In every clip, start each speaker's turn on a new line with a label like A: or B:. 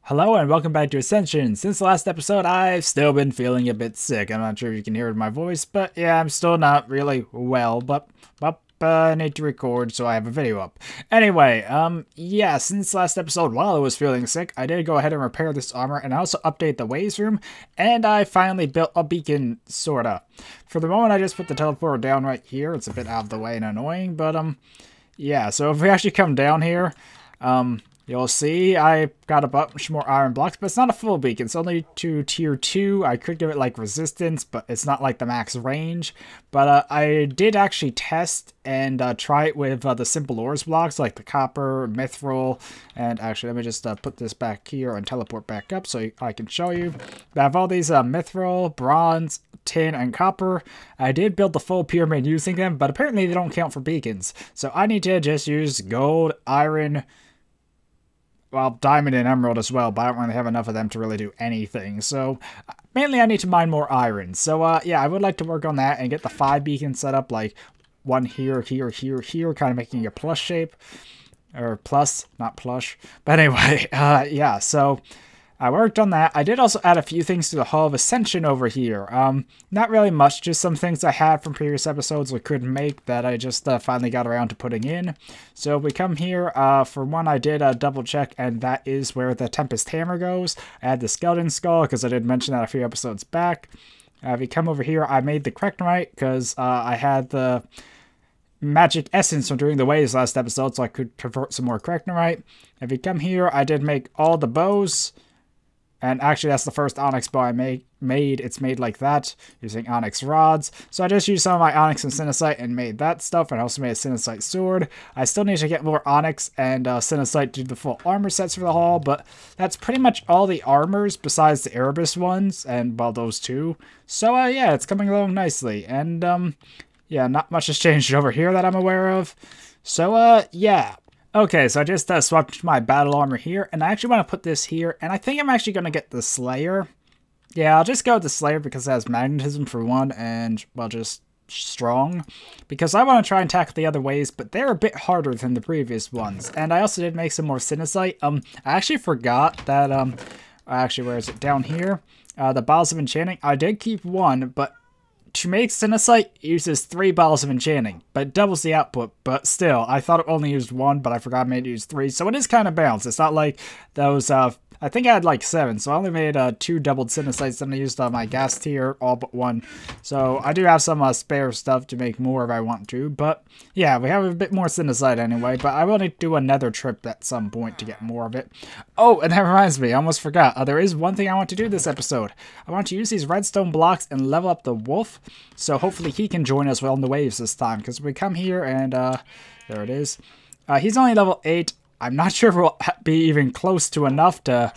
A: Hello and welcome back to Ascension. Since the last episode, I've still been feeling a bit sick. I'm not sure if you can hear it in my voice, but yeah, I'm still not really well, but I need to record so I have a video up. Anyway, yeah, since last episode, while I was feeling sick, I did go ahead and repair this armor, and I also update the ways room, and I finally built a beacon, sorta. For the moment, I just put the teleporter down right here. It's a bit out of the way and annoying, but, yeah, so if we actually come down here, you'll see I got a bunch more iron blocks, but it's not a full beacon. It's only to tier 2. I could give it like resistance, but it's not like the max range. But I did actually test and try it with the simple ores blocks like the copper, mithril, and actually let me just put this back here and teleport back up so I can show you. I have all these mithril, bronze, tin, and copper. I did build the full pyramid using them, but apparently they don't count for beacons. So I need to just use gold, iron, well, diamond and emerald as well, but I don't really have enough of them to really do anything. So, mainly I need to mine more iron. So, yeah, I would like to work on that and get the 5 beacons set up, like one here, here, here, here, kind of making a plus shape. Or plus, not plush. But anyway, yeah, so I worked on that. I did also add a few things to the Hall of Ascension over here. Not really much, just some things I had from previous episodes I couldn't make that I just finally got around to putting in. So we come here, for one I did double check, and that is where the Tempest Hammer goes. I had the Skeleton Skull, because I did mention that a few episodes back. If you come over here, I made the Kreknorite, because I had the magic essence from doing the waves last episode, so I could convert some more Kreknorite. If you come here, I did make all the bows. And actually, that's the first onyx bow I made. It's made like that, using onyx rods. So I just used some of my onyx and sinacite and made that stuff, and I also made a sinacite sword. I still need to get more onyx and sinacite to do the full armor sets for the hall, but that's pretty much all the armors besides the Erebus ones, and, well, those two. So, yeah, it's coming along nicely. And, yeah, not much has changed over here that I'm aware of. So, yeah. Okay, so I just swapped my battle armor here, and I actually want to put this here, and I think I'm actually going to get the Slayer. Yeah, I'll just go with the Slayer because it has magnetism for one, and, well, just strong. Because I want to try and tackle the other ways, but they're a bit harder than the previous ones. And I also did make some more sinacite. I actually forgot that, actually, where is it? Down here. The Bottles of Enchanting. I did keep one, but to make sinacite, it uses 3 bottles of enchanting, but it doubles the output. But still, I thought it only used 1, but I forgot I made it use 3, so it is kind of balanced. It's not like those, I think I had like 7, so I only made 2 doubled sinacites, and I used my gas tier, all but 1. So I do have some spare stuff to make more if I want to, but yeah, we have a bit more sinacite anyway, but I will need to do another trip at some point to get more of it. Oh, and that reminds me, I almost forgot. There is one thing I want to do this episode. I want to use these redstone blocks and level up the wolf, so hopefully he can join us on the waves this time, because we come here and, there it is. He's only level 8. I'm not sure if we'll be even close to enough to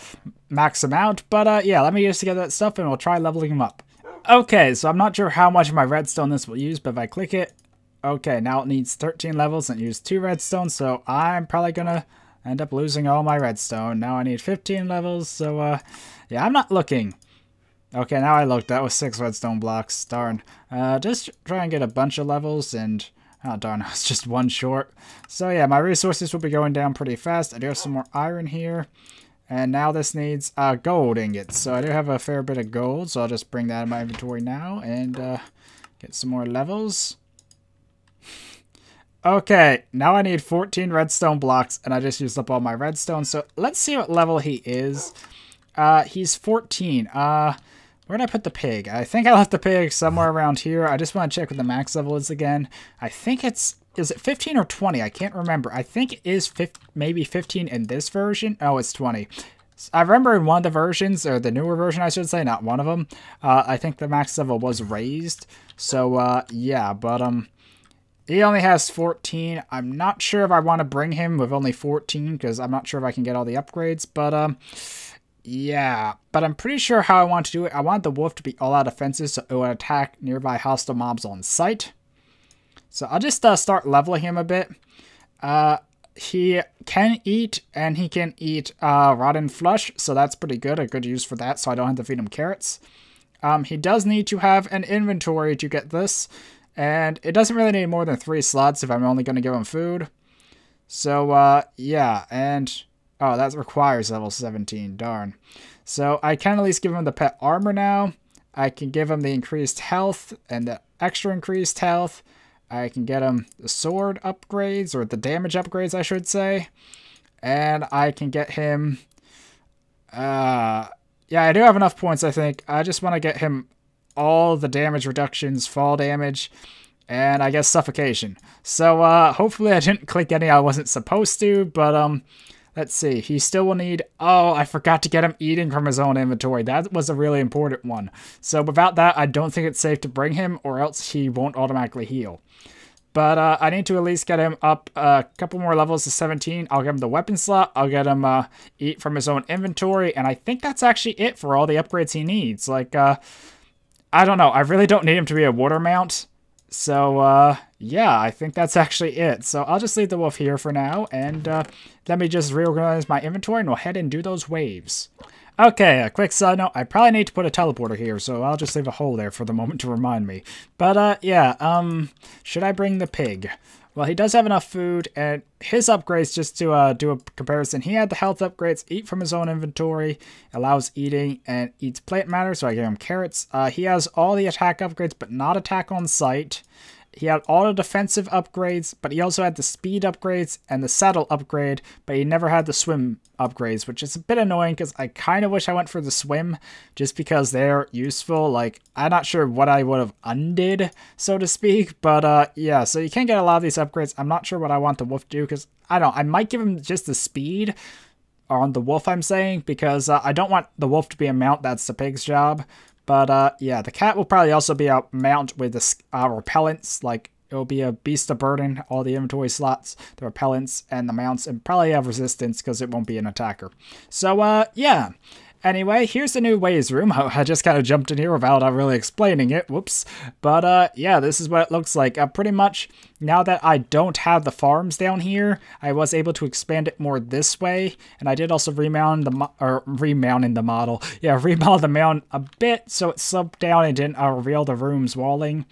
A: max him out, but yeah, let me just get that stuff and we'll try leveling him up. Okay, so I'm not sure how much of my redstone this will use, but if I click it, okay, now it needs 13 levels and use 2 redstone, so I'm probably gonna end up losing all my redstone. Now I need 15 levels, so yeah, I'm not looking. Okay, now I looked, that was 6 redstone blocks, darn. Just try and get a bunch of levels and... oh, darn, it's just 1 short. So, yeah, my resources will be going down pretty fast. I do have some more iron here. And now this needs gold ingots. So I do have a fair bit of gold, so I'll just bring that in my inventory now and get some more levels. Okay, now I need 14 redstone blocks, and I just used up all my redstone. So let's see what level he is. He's 14. Where did I put the pig? I think I left the pig somewhere around here. I just want to check what the max level is again. I think it's... is it 15 or 20? I can't remember. I think it is maybe 15 in this version. Oh, it's 20. I remember in one of the versions, or the newer version, I should say, not one of them, I think the max level was raised. So, yeah, but, he only has 14. I'm not sure if I want to bring him with only 14, because I'm not sure if I can get all the upgrades, but, yeah, but I'm pretty sure how I want to do it. I want the wolf to be all-out offensive, so it will attack nearby hostile mobs on sight. So I'll just start leveling him a bit. He can eat, and he can eat rotten flesh, so that's pretty good. A good use for that, so I don't have to feed him carrots. He does need to have an inventory to get this, and it doesn't really need more than 3 slots if I'm only going to give him food. So, yeah, and... Oh, that requires level 17. Darn. So I can at least give him the pet armor now. I can give him the increased health and the extra increased health. I can get him the sword upgrades, or the damage upgrades, I should say. And I can get him... yeah, I do have enough points, I think. I just want to get him all the damage reductions, fall damage, and I guess suffocation. So, hopefully I didn't click any I wasn't supposed to, but, let's see. He still will need... Oh, I forgot to get him eating from his own inventory. That was a really important one. So without that, I don't think it's safe to bring him, or else he won't automatically heal. But I need to at least get him up a couple more levels to 17. I'll give him the weapon slot. I'll get him eat from his own inventory. And I think that's actually it for all the upgrades he needs. Like, I don't know. I really don't need him to be a water mount. So, yeah, I think that's actually it. So I'll just leave the wolf here for now. And let me just reorganize my inventory and we'll head and do those waves. Okay, a quick side note, I probably need to put a teleporter here, so I'll just leave a hole there for the moment to remind me. But, yeah, should I bring the pig? Well, he does have enough food, and his upgrades, just to do a comparison, he had the health upgrades, eat from his own inventory, allows eating, and eats plant matter, so I gave him carrots. He has all the attack upgrades, but not attack on sight. He had all the defensive upgrades, but he also had the speed upgrades and the saddle upgrade, but he never had the swim upgrades, which is a bit annoying because I kind of wish I went for the swim just because they're useful. Like, I'm not sure what I would have undid, so to speak, but yeah, so you can get a lot of these upgrades. I'm not sure what I want the wolf to do because, I don't know, I might give him just the speed on the wolf, I'm saying, because I don't want the wolf to be a mount. That's the pig's job. But, yeah, the cat will probably also be a mount with the repellents. Like, it'll be a beast of burden, all the inventory slots, the repellents, and the mounts, and probably have resistance because it won't be an attacker. So, yeah. Anyway, here's the new ways room. I just kind of jumped in here without really explaining it. Whoops. But, yeah, this is what it looks like. Pretty much, now that I don't have the farms down here, I was able to expand it more this way. And I did also remount the model. Yeah, remodel the mount a bit so it sloped down and didn't reveal the room's walling.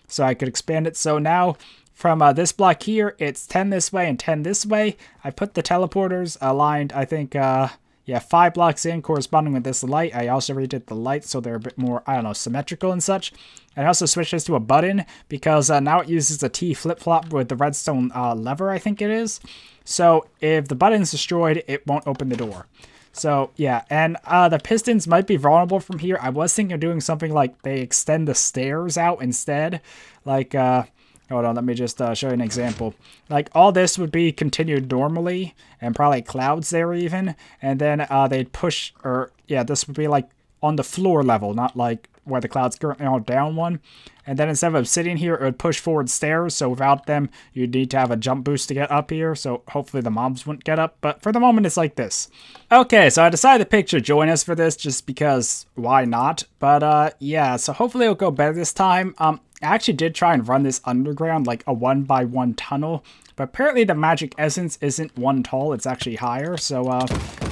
A: So I could expand it. So now... From this block here, it's 10 this way and 10 this way. I put the teleporters aligned, I think, yeah, 5 blocks in corresponding with this light. I also redid the lights so they're a bit more, I don't know, symmetrical and such. And I also switched this to a button because now it uses a T flip-flop with the redstone lever, I think it is. So if the button's destroyed, it won't open the door. So, yeah, and the pistons might be vulnerable from here. I was thinking of doing something like they extend the stairs out instead. Like, hold on, let me just show you an example. Like, all this would be continued normally, and probably clouds there even, and then they'd push, or, yeah, this would be, like, on the floor level, not, like, where the clouds currently are down one. And then instead of sitting here, it would push forward stairs, so without them, you'd need to have a jump boost to get up here, so hopefully the mobs wouldn't get up, but for the moment, it's like this. Okay, so I decided the pig should join us for this, just because, why not? But, yeah, so hopefully it'll go better this time. I actually did try and run this underground, like a 1x1 tunnel, but apparently the magic essence isn't 1 tall, it's actually higher, so,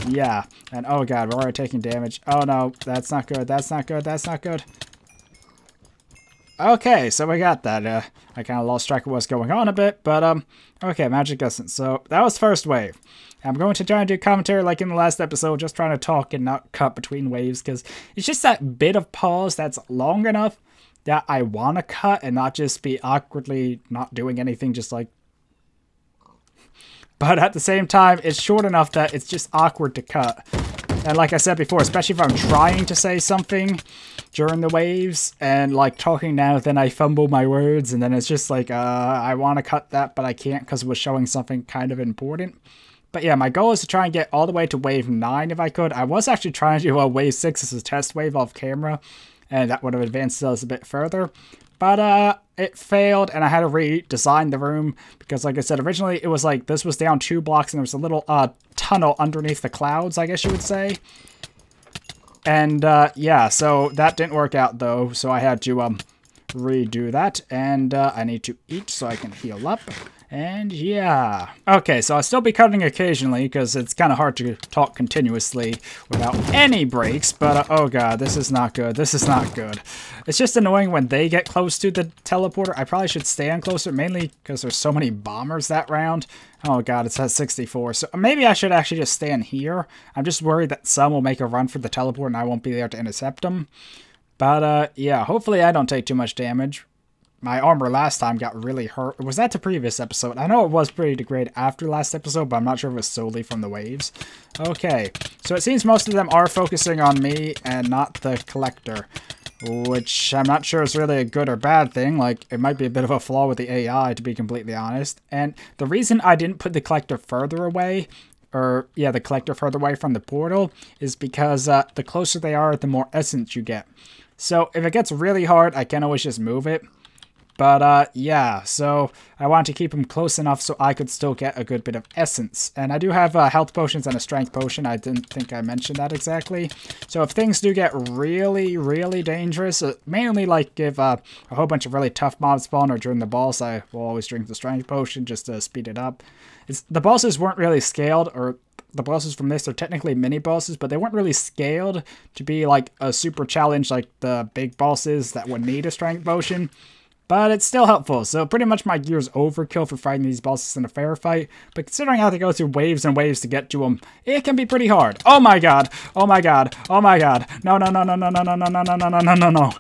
A: yeah. And, oh god, we're already taking damage. Oh no, that's not good, that's not good, that's not good. Okay, so we got that. I kind of lost track of what's going on a bit, but, okay, magic essence. So, that was first wave. I'm going to try and do commentary like in the last episode, just trying to talk and not cut between waves, because it's just that bit of pause that's long enough that I want to cut and not just be awkwardly not doing anything, just like... But at the same time, it's short enough that it's just awkward to cut. And like I said before, especially if I'm trying to say something during the waves and like talking now, then I fumble my words and then it's just like, I want to cut that, but I can't because it was showing something kind of important. But yeah, my goal is to try and get all the way to wave 9 if I could. I was actually trying to do a wave 6 as a test wave off camera, and that would have advanced us a bit further. But it failed, and I had to redesign the room, because like I said, originally it was like, this was down 2 blocks, and there was a little tunnel underneath the clouds, I guess you would say. And yeah, so that didn't work out though, so I had to redo that, and I need to eat so I can heal up. And yeah. Okay, so I'll still be cutting occasionally because it's kind of hard to talk continuously without any breaks. But oh god, this is not good. This is not good. It's just annoying when they get close to the teleporter. I probably should stand closer, mainly because there's so many bombers that round. Oh god, it's at 64. So maybe I should actually just stand here. I'm just worried that some will make a run for the teleport and I won't be there to intercept them. But yeah, hopefully I don't take too much damage. My armor last time got really hurt. Was that the previous episode? I know it was pretty degraded after last episode, but I'm not sure if it was solely from the waves. Okay, so it seems most of them are focusing on me and not the collector, which I'm not sure is really a good or bad thing. Like, it might be a bit of a flaw with the AI, to be completely honest. And the reason I didn't put the collector further away, or yeah, the collector further away from the portal, is because the closer they are, the more essence you get. So if it gets really hard, I can always just move it. But, yeah, so I want to keep them close enough so I could still get a good bit of essence. And I do have health potions and a strength potion. I didn't think I mentioned that exactly. So if things do get really, really dangerous, mainly like if a whole bunch of really tough mobs spawn or during the boss, I will always drink the strength potion just to speed it up. The bosses weren't really scaled, or the bosses from this are technically mini bosses, but they weren't really scaled to be like a super challenge like the big bosses that would need a strength potion. But it's still helpful, so pretty much my gear's overkill for fighting these bosses in a fair fight, but considering I have to go through waves and waves to get to them, it can be pretty hard. Oh my god! Oh my god! Oh my god! No, no, no, no, no, no, no, no, no, no, no, no, no, no.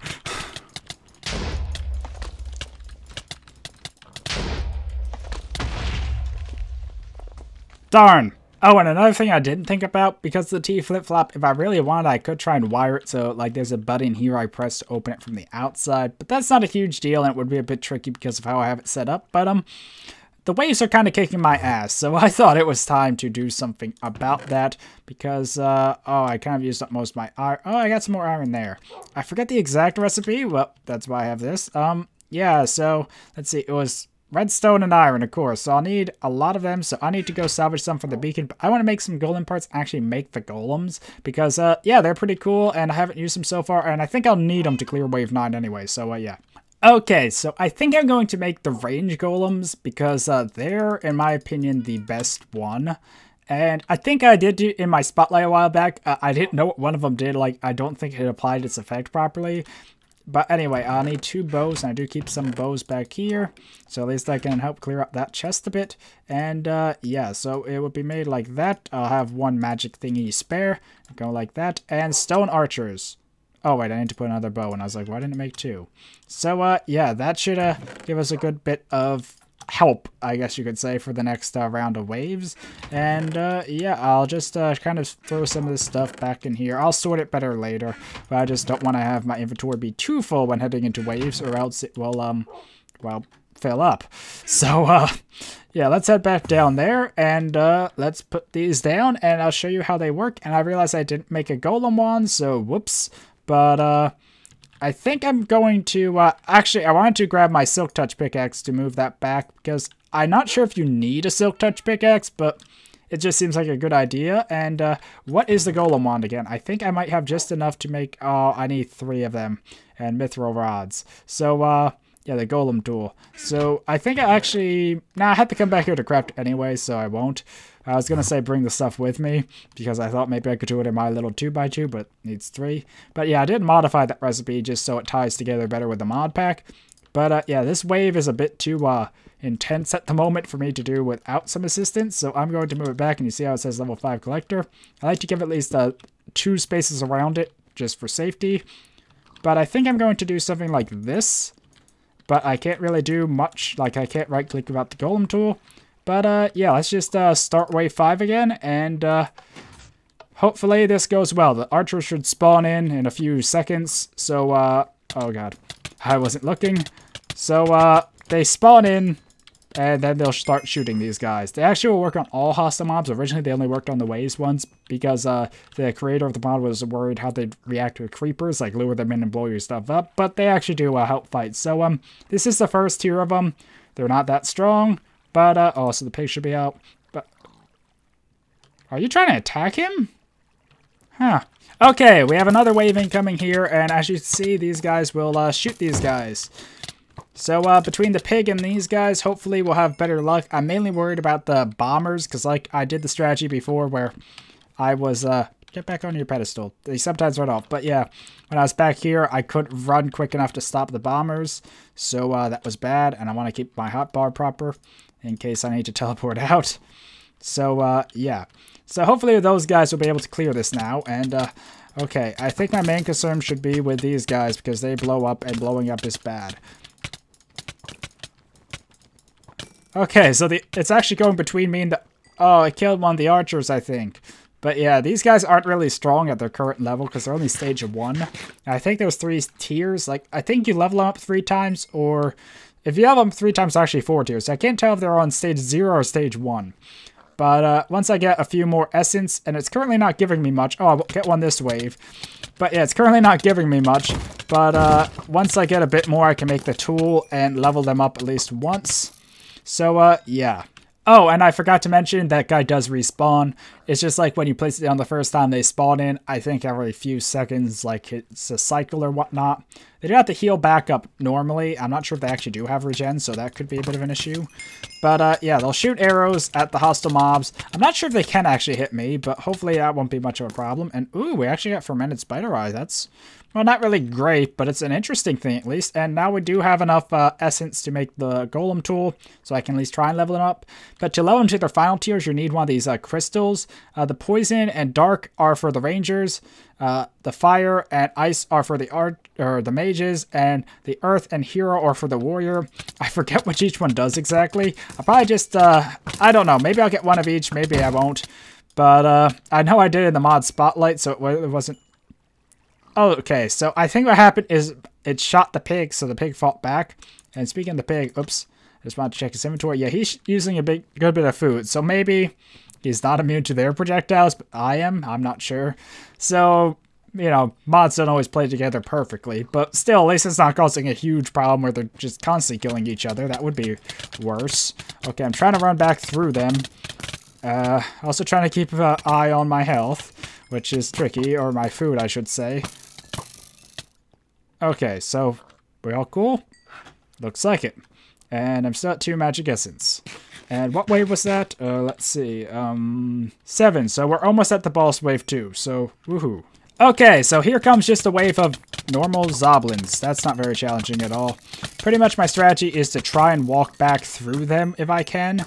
A: Darn! Oh, and another thing I didn't think about, because of the T flip-flop, if I really wanted, I could try and wire it so, like, there's a button here I press to open it from the outside, but that's not a huge deal, and it would be a bit tricky because of how I have it set up, but, the waves are kind of kicking my ass, so I thought it was time to do something about that, because, oh, I kind of used up most of my iron. Oh, I got some more iron there. I forget the exact recipe, well, that's why I have this. Yeah, so, let's see, it was redstone and iron, of course, so I'll need a lot of them, so I need to go salvage some from the beacon, but I want to make some golem parts, actually make the golems, because, yeah, they're pretty cool, and I haven't used them so far, and I think I'll need them to clear wave 9 anyway, so, yeah. Okay, so I think I'm going to make the range golems, because, they're, in my opinion, the best one. And I think I did do in my spotlight a while back, I didn't know what one of them did, like, I don't think it applied its effect properly. But anyway, I'll need 2 bows, and I do keep some bows back here, so at least I can help clear up that chest a bit. And yeah, so it would be made like that. I'll have 1 magic thingy spare, go like that, and stone archers. Oh wait, I need to put another bow, and I was like, why didn't it make 2? So yeah, that should give us a good bit of help, I guess you could say, for the next round of waves. And yeah, I'll just kind of throw some of this stuff back in here. I'll sort it better later, but I just don't want to have my inventory be too full when heading into waves, or else it will well, fill up. So yeah, let's head back down there, and let's put these down, and I'll show you how they work. And I realized I didn't make a golem one, so whoops. But I think I'm going to, actually, I wanted to grab my Silk Touch pickaxe to move that back, because I'm not sure if you need a Silk Touch pickaxe, but it just seems like a good idea. And what is the Golem wand again? I think I might have just enough to make, oh, I need 3 of them, and mithril rods. So, yeah, the Golem tool. So, I think I actually, nah, I have to come back here to craft anyway, so I won't. I was going to say bring the stuff with me, because I thought maybe I could do it in my little 2x2, but it needs 3. But yeah, I did modify that recipe just so it ties together better with the mod pack. But yeah, this wave is a bit too intense at the moment for me to do without some assistance, so I'm going to move it back, and you see how it says level 5 collector. I like to give at least 2 spaces around it, just for safety. But I think I'm going to do something like this. But I can't really do much, like I can't right click without the golem tool. But yeah, let's just start wave 5 again, and hopefully this goes well. The archers should spawn in a few seconds, so oh god, I wasn't looking. So they spawn in, and then they'll start shooting these guys. They actually will work on all hostile mobs. Originally they only worked on the waves ones, because the creator of the mod was worried how they'd react to creepers, like lure them in and blow your stuff up, but they actually do help fight. So this is the first tier of them. They're not that strong. But, oh, so the pig should be out. But, are you trying to attack him? Huh. Okay, we have another wave incoming here, and as you see, these guys will shoot these guys. So between the pig and these guys, hopefully we'll have better luck. I'm mainly worried about the bombers, because like I did the strategy before where I was, get back on your pedestal. They sometimes run off. But yeah, when I was back here, I couldn't run quick enough to stop the bombers. So that was bad, and I want to keep my hotbar proper in case I need to teleport out. So yeah. So hopefully those guys will be able to clear this now. And okay, I think my main concern should be with these guys because they blow up, and blowing up is bad. Okay, so it's actually going between me and the... Oh, I killed one of the archers, I think. But yeah, these guys aren't really strong at their current level because they're only stage 1. I think there was 3 tiers. Like, I think you level them up 3 times, or... If you level them 3 times, actually 4 tiers. I can't tell if they're on stage 0 or stage 1. But once I get a few more essence, and it's currently not giving me much. Oh, I'll get one this wave. But yeah, it's currently not giving me much. But once I get a bit more, I can make the tool and level them up at least once. So, yeah. Oh, and I forgot to mention, that guy does respawn. It's just like when you place it down the first time, they spawn in, I think every few seconds, like it's a cycle or whatnot. They do have to heal back up normally. I'm not sure if they actually do have regen, so that could be a bit of an issue. But, yeah, they'll shoot arrows at the hostile mobs. I'm not sure if they can actually hit me, but hopefully that won't be much of a problem. And, ooh, we actually got fermented spider eye. That's... Well, not really great, but it's an interesting thing at least. And now we do have enough essence to make the golem tool, so I can at least try and level them up. But to level them to their final tiers, you need one of these crystals. The poison and dark are for the rangers. The fire and ice are for the mages, and the earth and hero are for the warrior. I forget what each one does exactly. I'll probably just, I don't know. Maybe I'll get one of each. Maybe I won't. But I know I did it in the mod spotlight, so it wasn't... Oh, okay, so I think what happened is it shot the pig, so the pig fought back. And speaking of the pig, oops, I just wanted to check his inventory. Yeah, he's using a good bit of food, so maybe he's not immune to their projectiles, but I am. I'm not sure. So, you know, mods don't always play together perfectly, but still, at least it's not causing a huge problem where they're just constantly killing each other. That would be worse. Okay, I'm trying to run back through them. Also trying to keep an eye on my health, which is tricky, or my food, I should say. Okay, so we all cool? Looks like it. And I'm still at 2 magic essence. And what wave was that? Let's see. 7. So we're almost at the boss wave 2. So, woohoo. Okay, so here comes just a wave of normal zoblins. That's not very challenging at all. Pretty much my strategy is to try and walk back through them if I can,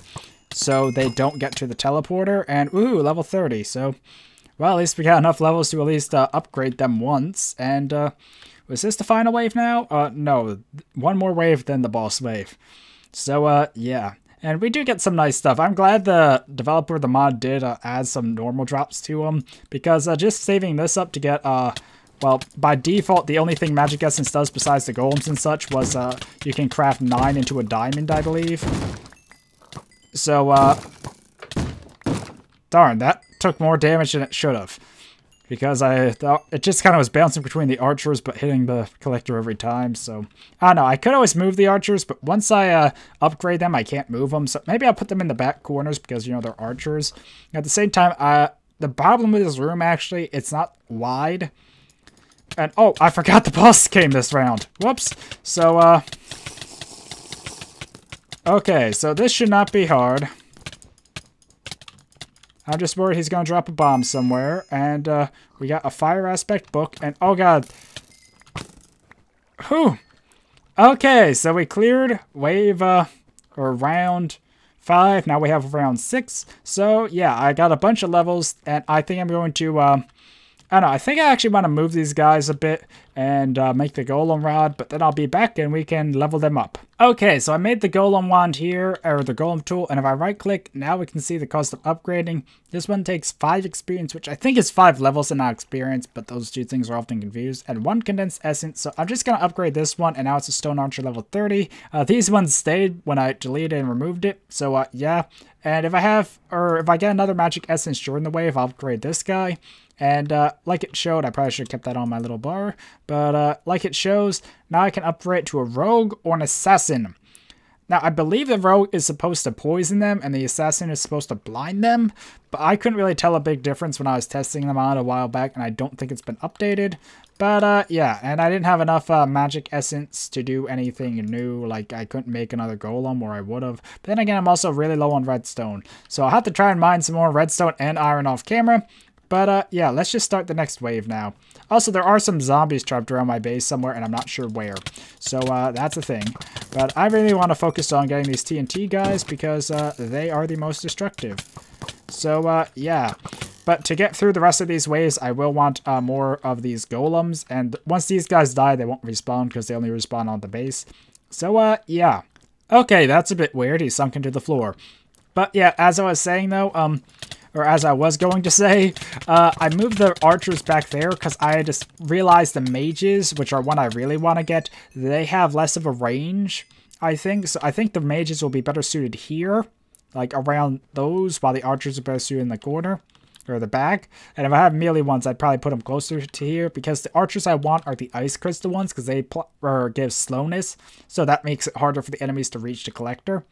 A: so they don't get to the teleporter. And, ooh, level 30. So, well, at least we got enough levels to at least upgrade them once. And, was this the final wave now? No. One more wave than the boss wave. So, yeah. And we do get some nice stuff. I'm glad the developer of the mod did add some normal drops to them. Because just saving this up to get, well, by default, the only thing Magic Essence does besides the golems and such was you can craft 9 into a diamond, I believe. So, darn, that took more damage than it should have. Because it just kind of was bouncing between the archers, but hitting the collector every time, so... I don't know, I could always move the archers, but once I upgrade them, I can't move them, so maybe I'll put them in the back corners, because, you know, they're archers. At the same time, the problem with this room, actually, it's not wide. And, oh, I forgot the boss came this round. Whoops. So, okay, so this should not be hard. I'm just worried he's going to drop a bomb somewhere. And we got a fire aspect book. And oh god. Whew. Okay, so we cleared wave, or round 5. Now we have round 6. So yeah, I got a bunch of levels. And I think I'm going to, I don't know, I think I actually want to move these guys a bit and make the golem rod, but then I'll be back and we can level them up. Okay, so I made the golem wand here, or the golem tool, and if I right click, now we can see the cost of upgrading. This one takes 5 experience, which I think is 5 levels and not experience, but those two things are often confused, and 1 condensed essence, so I'm just going to upgrade this one, and now it's a stone archer level 30. These ones stayed when I deleted and removed it, so yeah, and if I get another magic essence during the wave, I'll upgrade this guy. And like it showed, I probably should have kept that on my little bar, but like it shows, now I can upgrade to a rogue or an assassin. Now, I believe the rogue is supposed to poison them and the assassin is supposed to blind them, but I couldn't really tell a big difference when I was testing them out a while back, and I don't think it's been updated. But, yeah, and I didn't have enough magic essence to do anything new, like I couldn't make another golem, or I would have. But then again, I'm also really low on redstone, so I'll have to try and mine some more redstone and iron off camera. But, yeah, let's just start the next wave now. Also, there are some zombies trapped around my base somewhere, and I'm not sure where. So, that's a thing. But I really want to focus on getting these TNT guys because they are the most destructive. So, yeah. But to get through the rest of these waves, I will want more of these golems. And once these guys die, they won't respawn because they only respawn on the base. So, yeah. Okay, that's a bit weird. He's sunk into the floor. But, yeah, as I was saying, though, or as I was going to say, I moved the archers back there because I just realized the mages, which are one I really want to get, they have less of a range, I think. So I think the mages will be better suited here, like around those, while the archers are better suited in the corner, or the back. And if I have melee ones, I'd probably put them closer to here, because the archers I want are the ice crystal ones, because they give slowness, so that makes it harder for the enemies to reach the collector.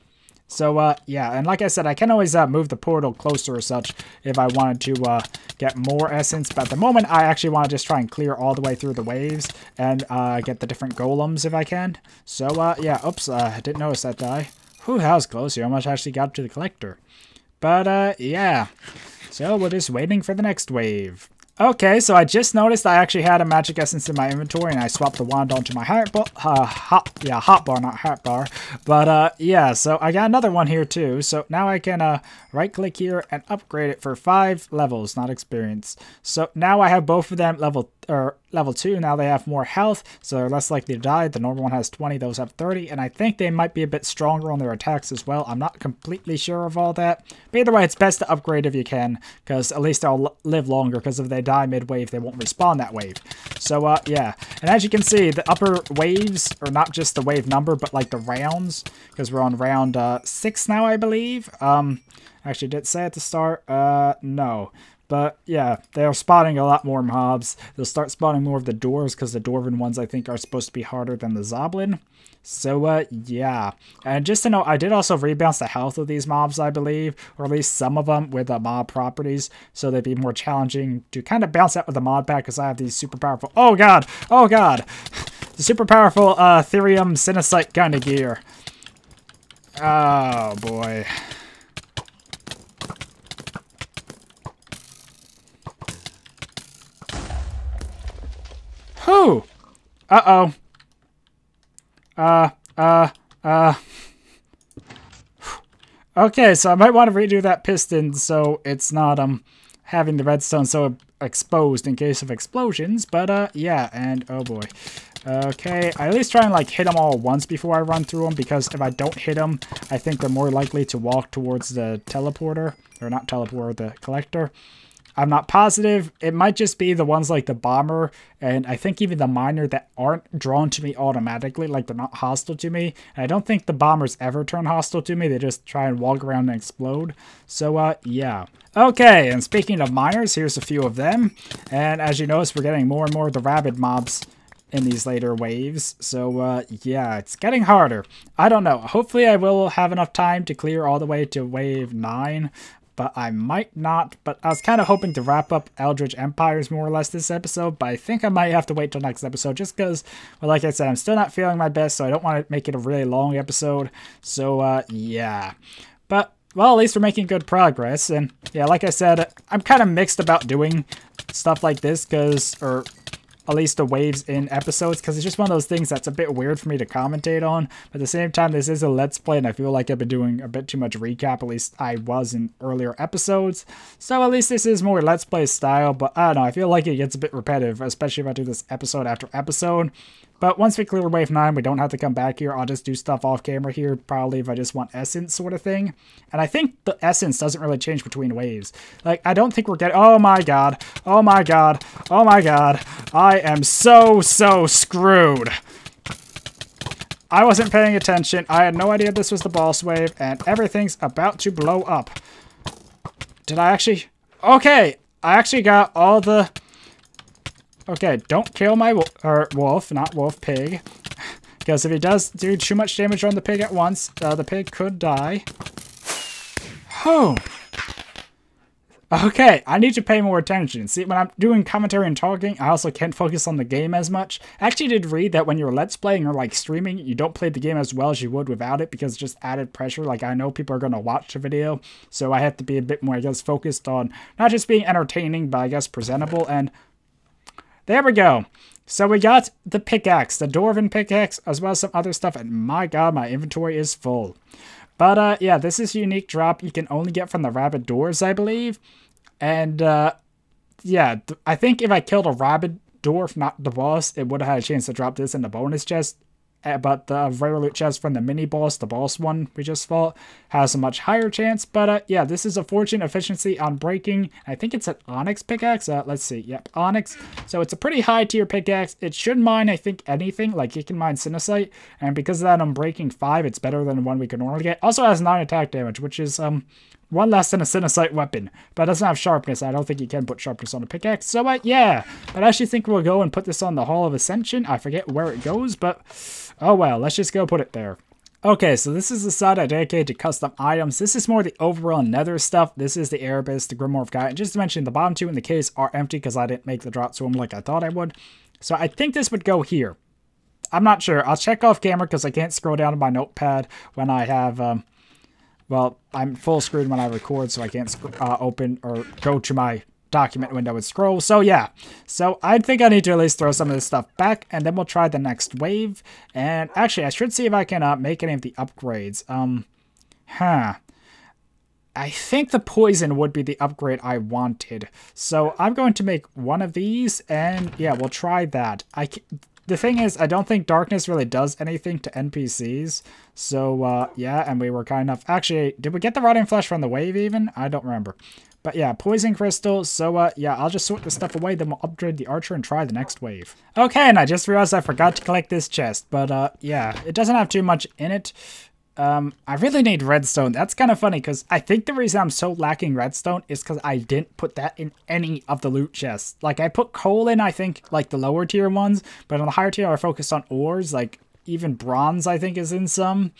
A: So, yeah, and like I said, I can always move the portal closer or such if I wanted to get more essence. But at the moment, I actually want to just try and clear all the way through the waves and get the different golems if I can. So, yeah, oops, I didn't notice that die. Whew, that was close. You almost actually got up to the collector. But, yeah. So, we're just waiting for the next wave. Okay, so I just noticed I actually had a magic essence in my inventory, and I swapped the wand onto my hotbar, not hotbar. But, yeah, so I got another one here, too. So now I can, right-click here and upgrade it for 5 levels, not experience. So now I have both of them level 2. Now they have more health, so they're less likely to die. The normal one has 20, those have 30, and I think they might be a bit stronger on their attacks as well. I'm not completely sure of all that. But either way, it's best to upgrade if you can, because at least they'll live longer, because if they die mid-wave, they won't respawn that wave. So, yeah. And as you can see, the upper waves are not just the wave number, but like the rounds, because we're on round 6 now, I believe. Actually, did it say at the start? No. But, yeah, they're spawning a lot more mobs. They'll start spawning more of the dwarves, because the dwarven ones, I think, are supposed to be harder than the zoblin. So, yeah. And just to know, I did also rebalance the health of these mobs, I believe, or at least some of them with mob properties, so they'd be more challenging to kind of bounce out with the mod pack, because I have these super powerful... Oh, God! Oh, God! The super powerful Therium Sinucite kind of gear. Oh, boy. Whew! Uh-oh. Okay, so I might want to redo that piston so it's not, having the redstone so exposed in case of explosions, but, yeah, and, oh boy. Okay, I at least try and, like, hit them all once before I run through them, because if I don't hit them, I think they're more likely to walk towards the teleporter, or not teleporter, the collector. I'm not positive. It might just be the ones like the bomber, and I think even the miner that aren't drawn to me automatically, like they're not hostile to me. And I don't think the bombers ever turn hostile to me. They just try and walk around and explode. So, yeah. Okay, and speaking of miners, here's a few of them. And as you notice, we're getting more and more of the rabid mobs in these later waves. So, yeah, it's getting harder. I don't know. Hopefully I will have enough time to clear all the way to wave 9. But I might not. But I was kind of hoping to wrap up Eldritch Empires more or less this episode. But I think I might have to wait till next episode. Just because, well, like I said, I'm still not feeling my best. So I don't want to make it a really long episode. So, yeah. But, well, at least we're making good progress. And, yeah, like I said, I'm kind of mixed about doing stuff like this. Because, or at least the waves in episodes, because it's just one of those things that's a bit weird for me to commentate on. But at the same time, this is a Let's Play, and I feel like I've been doing a bit too much recap, at least I was in earlier episodes. So at least this is more Let's Play style, but I don't know, I feel like it gets a bit repetitive, especially if I do this episode after episode. But once we clear wave 9, we don't have to come back here. I'll just do stuff off camera here, probably if I just want essence sort of thing. And I think the essence doesn't really change between waves. Like, I don't think we're getting... Oh my god. Oh my god. Oh my god. I am so screwed. I wasn't paying attention. I had no idea this was the boss wave, and everything's about to blow up. Did I actually... Okay, I actually got all the... Okay, don't kill my wolf, not wolf, pig. Because if he does do too much damage on the pig at once, the pig could die. Oh. Okay, I need to pay more attention. See, when I'm doing commentary and talking, I also can't focus on the game as much. I actually did read that when you're Let's Playing or like streaming, you don't play the game as well as you would without it because it's just added pressure. Like, I know people are going to watch the video, so I have to be a bit more, I guess, focused on not just being entertaining, but I guess presentable. And there we go. So we got the pickaxe, the Dwarven pickaxe, as well as some other stuff. And my god, my inventory is full. But yeah, this is a unique drop you can only get from the rabbit doors, I believe. And yeah, I think if I killed a rabbit dwarf, not the boss, it would have had a chance to drop this in the bonus chest. But the rare loot chest from the mini boss, the boss one we just fought, has a much higher chance. But yeah, this is a fortune efficiency on breaking. I think it's an onyx pickaxe. Let's see. Yep, onyx. So it's a pretty high tier pickaxe. It should mine, I think, anything. Like, it can mine sinacite. And because of that, on breaking 5, it's better than the one we can normally get. Also has 9 attack damage, which is one less than a sinacite weapon. But it doesn't have sharpness. I don't think you can put sharpness on a pickaxe. So yeah, I actually think we'll go and put this on the Hall of Ascension. I forget where it goes, but oh well, let's just go put it there. Okay, so this is the side I dedicate to custom items. This is more the overall nether stuff. This is the Erebus, the Grimoire of Gaia. And just to mention, the bottom 2 in the case are empty because I didn't make the drop swim like I thought I would. So I think this would go here. I'm not sure. I'll check off camera because I can't scroll down to my notepad when I have, well, I'm full screen when I record, so I can't open or go to my document window and scroll. So yeah, so I think I need to at least throw some of this stuff back, and then we'll try the next wave. And actually, I should see if I can make any of the upgrades. I think the poison would be the upgrade I wanted. So I'm going to make one of these, and yeah, we'll try that. The thing is, I don't think darkness really does anything to NPCs. So, yeah, and we were kind of... Actually, did we get the rotting flesh from the wave even? I don't remember. But yeah, poison crystal. So, yeah, I'll just sort this stuff away, then we'll upgrade the archer and try the next wave. Okay, and I just realized I forgot to collect this chest. But, yeah, it doesn't have too much in it. I really need redstone. That's kind of funny because I think the reason I'm so lacking redstone is because I didn't put that in any of the loot chests. Like, I put coal in, I think, like the lower tier ones, but on the higher tier I focused on ores. Like, even bronze I think is in some,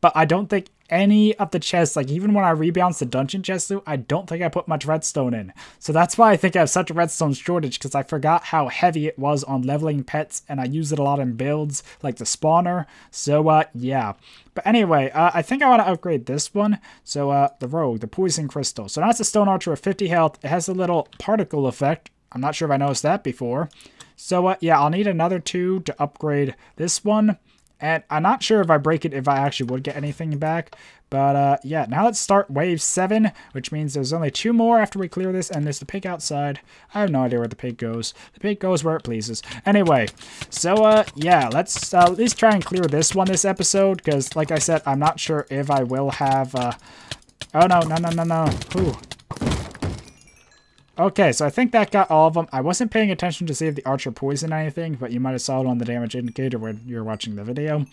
A: but I don't think any of the chests, like even when I rebalanced the dungeon chest, I don't think I put much redstone in. So that's why I think I have such a redstone shortage, because I forgot how heavy it was on leveling pets, and I use it a lot in builds, like the spawner. So, yeah. But anyway, I think I want to upgrade this one. So, the rogue, the poison crystal. So now it's a stone archer with 50 health. It has a little particle effect. I'm not sure if I noticed that before. So, yeah, I'll need another 2 to upgrade this one. And I'm not sure if I break it if I actually would get anything back. But, yeah, now let's start wave 7, which means there's only 2 more after we clear this, and there's the pig outside. I have no idea where the pig goes. The pig goes where it pleases. Anyway, so, yeah, let's at least try and clear this one this episode, because, like I said, I'm not sure if I will have, oh, no. Ooh. Okay, so I think that got all of them. I wasn't paying attention to see if the archer poisoned anything, but you might have saw it on the damage indicator when you were watching the video.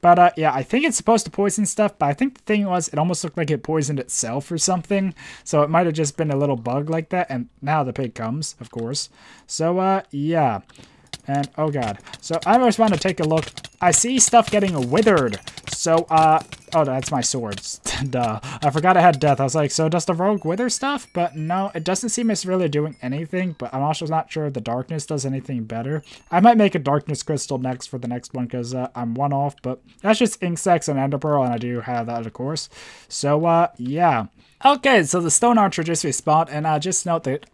A: But, yeah, I think it's supposed to poison stuff, but I think the thing was it almost looked like it poisoned itself or something. So it might have just been a little bug like that, and now the pig comes, of course. So, yeah. And, oh god. So I just want to take a look. I see stuff getting withered. So, oh, that's my swords. Duh. I forgot I had death. I was like, so does the rogue wither stuff? But no, it doesn't seem it's really doing anything. But I'm also not sure if the darkness does anything better. I might make a darkness crystal next for the next one because I'm 1 off. But that's just insects and ender pearl, and I do have that, of course. So, yeah. Okay, so the stone archer just respawned, and just note that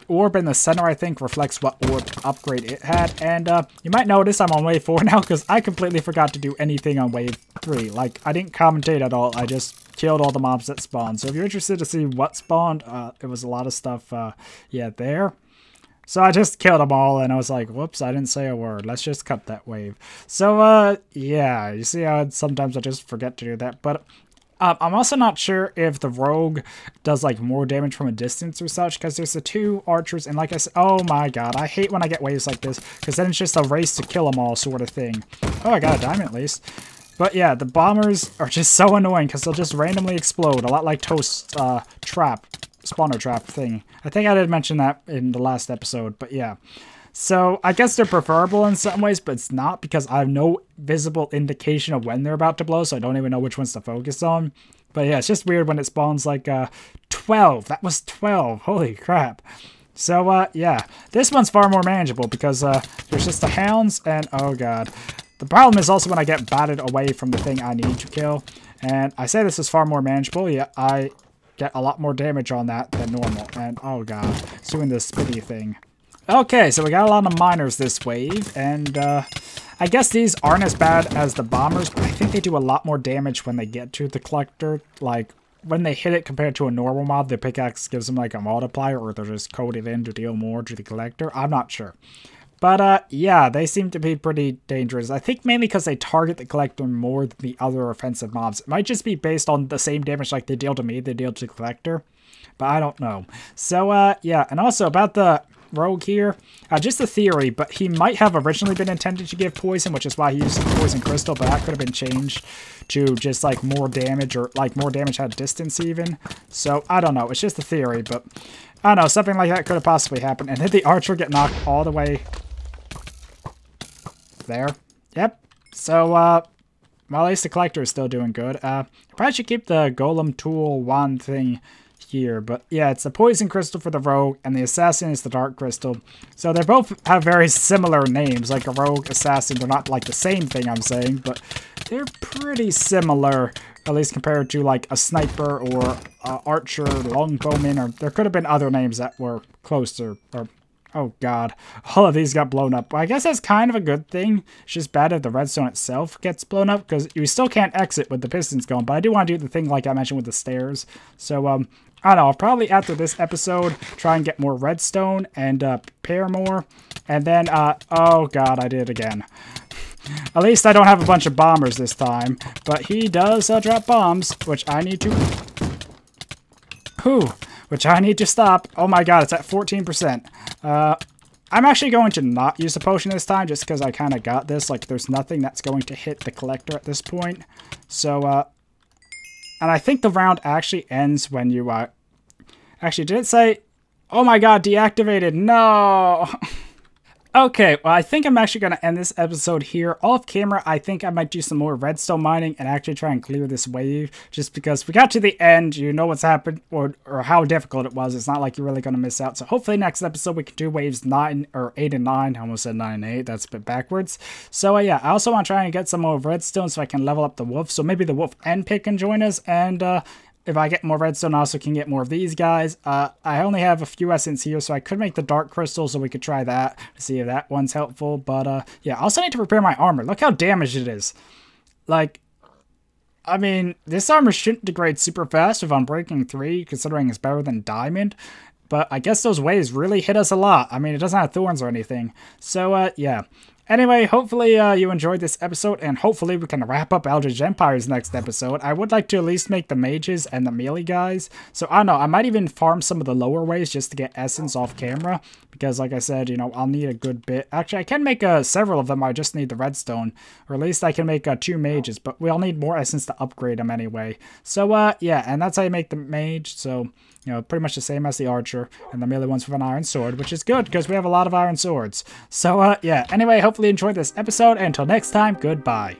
A: orb in the center, I think, reflects what orb upgrade it had. And you might notice I'm on wave 4 now because I completely forgot to do anything on wave 3. Like, I didn't commentate at all. I just killed all the mobs that spawned. So if you're interested to see what spawned, it was a lot of stuff, yeah, there. So I just killed them all, and I was like, whoops, I didn't say a word. Let's just cut that wave. So, yeah, you see how sometimes I just forget to do that. But I'm also not sure if the rogue does, like, more damage from a distance or such, because there's the 2 archers, and like I said, oh my god, I hate when I get waves like this, because then it's just a race to kill them all sort of thing. Oh, I got a diamond at least. But yeah, the bombers are just so annoying, because they'll just randomly explode, a lot like Toast's trap. spawner trap thing. I think I did mention that in the last episode, but yeah. So I guess they're preferable in some ways, but it's not because I have no visible indication of when they're about to blow, so I don't even know which ones to focus on. But yeah, it's just weird when it spawns like 12. That was 12. Holy crap. So yeah, this one's far more manageable because there's just the hounds and oh god. The problem is also when I get batted away from the thing I need to kill. And I say this is far more manageable, yeah, I get a lot more damage on that than normal. And oh god, it's doing this spitty thing. Okay, so we got a lot of miners this wave, and I guess these aren't as bad as the bombers, but I think they do a lot more damage when they get to the collector. Like, when they hit it compared to a normal mob, the pickaxe gives them like a multiplier, or they're just coded in to deal more to the collector. I'm not sure. But yeah, they seem to be pretty dangerous. I think mainly because they target the collector more than the other offensive mobs. It might just be based on the same damage like they deal to me, they deal to the collector. But I don't know. So yeah, and also about the rogue here, just a theory, but he might have originally been intended to give poison, which is why he used the poison crystal, but that could have been changed to just like more damage, or like more damage at distance even. So I don't know, it's just a theory, but I don't know, something like that could have possibly happened. And did the archer get knocked all the way there? Yep. So well, at least the collector is still doing good. Probably should keep the golem tool wand thing here, but yeah, it's the poison crystal for the rogue, and the assassin is the dark crystal. So they both have very similar names, like a rogue, assassin. They're not like the same thing, I'm saying, but they're pretty similar, at least compared to like a sniper or archer, longbowman, or there could have been other names that were closer. Or oh god, all of these got blown up. Well, I guess that's kind of a good thing. It's just bad if the redstone itself gets blown up, because you still can't exit with the pistons going, but I do want to do the thing like I mentioned with the stairs. So I don't know, I'll probably after this episode try and get more redstone and prepare more. And then, oh god, I did it again. At least I don't have a bunch of bombers this time. But he does drop bombs, which I need to... which I need to stop. Oh my god, it's at 14%. I'm actually going to not use the potion this time, just because I kind of got this. Like, there's nothing that's going to hit the collector at this point. So, and I think the round actually ends when you, actually, did it say, oh my god, deactivated, no! Okay, well, I think I'm actually going to end this episode here. Off camera, I think I might do some more redstone mining and actually try and clear this wave, just because we got to the end, you know what's happened, or how difficult it was. It's not like you're really going to miss out. So hopefully next episode we can do waves 9, or 8 and 9. I almost said 9 and 8. That's a bit backwards. So yeah, I also want to try and get some more redstone so I can level up the wolf. So maybe the wolf and pig can join us, and if I get more redstone, I also can get more of these guys. I only have a few essence here, so I could make the dark crystal, so we could try that to see if that one's helpful. But yeah, I also need to repair my armor. Look how damaged it is. Like, I mean, this armor shouldn't degrade super fast if I'm breaking 3, considering it's better than diamond. But I guess those waves really hit us a lot. I mean, it doesn't have thorns or anything. So yeah. Anyway, hopefully you enjoyed this episode, and hopefully we can wrap up Eldritch Empires next episode. I would like to at least make the mages and the melee guys. So I don't know, I might even farm some of the lower ways just to get essence off camera. Because like I said, you know, I'll need a good bit. Actually, I can make several of them, I just need the redstone. Or at least I can make 2 mages, but we'll need more essence to upgrade them anyway. So yeah, and that's how you make the mage. So, you know, pretty much the same as the archer, and the melee ones with an iron sword, which is good because we have a lot of iron swords. So yeah, anyway, hopefully you enjoyed this episode, and until next time, goodbye.